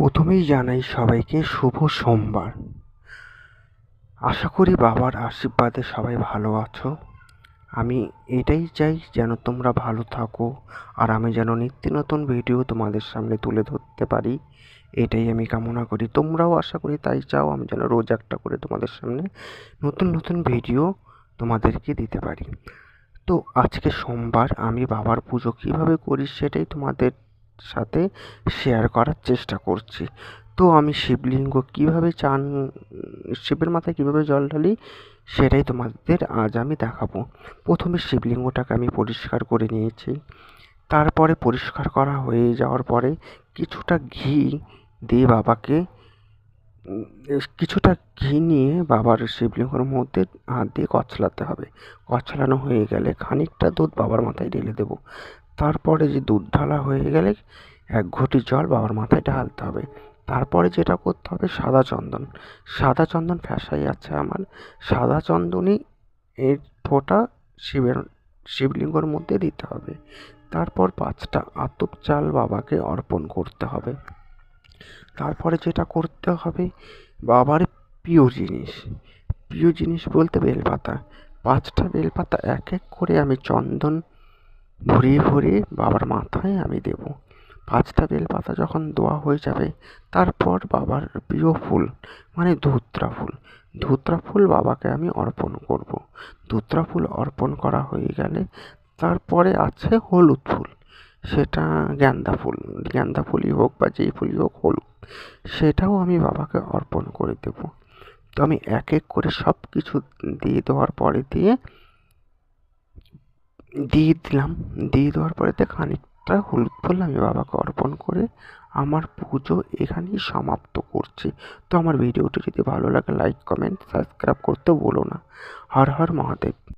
প্রথমেই জানাই সবাইকে শুভ সোমবার। আশা করি বাবার আশীর্বাদে সবাই ভালো আছো। আমি এটাই চাই যেন তোমরা ভালো থাকো, আর আমি যেন নিত্য নতুন ভিডিও তোমাদের সামনে তুলে ধরতে পারি, এটাই আমি কামনা করি। তোমরাও আশা করি তাই চাও, আমি যেন রোজ একটা করে তোমাদের সামনে নতুন নতুন ভিডিও তোমাদেরকে দিতে পারি। তো আজকে সোমবার, আমি বাবার পুজো কীভাবে করি সেটাই তোমাদের সাথে শেয়ার করার চেষ্টা করছি। তো আমি শিবলিঙ্গ কীভাবে শিবের মাথায় কীভাবে জল ঢালি সেটাই তোমাদের আজ আমি দেখাবো। প্রথমে শিবলিঙ্গটাকে আমি পরিষ্কার করে নিয়েছি। তারপরে পরিষ্কার করা হয়ে যাওয়ার পরে কিছুটা ঘি দিয়ে বাবার শিবলিঙ্গের মধ্যে হাত দিয়ে কচলাতে হবে। কচলানো হয়ে গেলে খানিকটা দুধ বাবার মাথায় ঢেলে দেবো। তারপরে যে দুধ ঢালা হয়ে গেলে 1 ঘটি জল বাবার মাথায় ঢালতে হবে। তারপরে যেটা করতে হবে, সাদা চন্দন ফ্যাসাই আছে আমার, সাদা চন্দনই এর ফোঁটা শিবলিঙ্গর মধ্যে দিতে হবে। তারপর 5টা আতপ চাল বাবাকে অর্পণ করতে হবে। তারপরে যেটা করতে হবে, বাবার প্রিয় জিনিস বলতে বেলপাতা। 5টা বেলপাতা এক এক করে আমি চন্দন ভরিয়ে ভরিয়ে বাবার মাথায় আমি দেব। 5টা বেলপাতা যখন দেওয়া হয়ে যাবে, তারপর বাবার প্রিয় ফুল মানে ধুত্রা ফুল বাবাকে আমি অর্পণ করব। ধুত্রা ফুল অর্পণ করা হয়ে গেলে তারপরে আছে হলুদ ফুল। সেটা গাঁদা ফুলই হোক বা যেই ফুলই হোক, হলুদ, সেটাও আমি বাবাকে অর্পণ করে দেব। তো আমি এক এক করে সব কিছু দিয়ে দেওয়ার পরে দিয়ে দেওয়ার পরেতে খানিকটা হলুদ ফুল আমি বাবাকে অর্পণ করে আমার পুজো এখানেই সমাপ্ত করছি। তো আমার ভিডিওটি যদি ভালো লাগে লাইক, কমেন্ট, সাবস্ক্রাইব করতে ভুলো না। হর হর মহাদেব।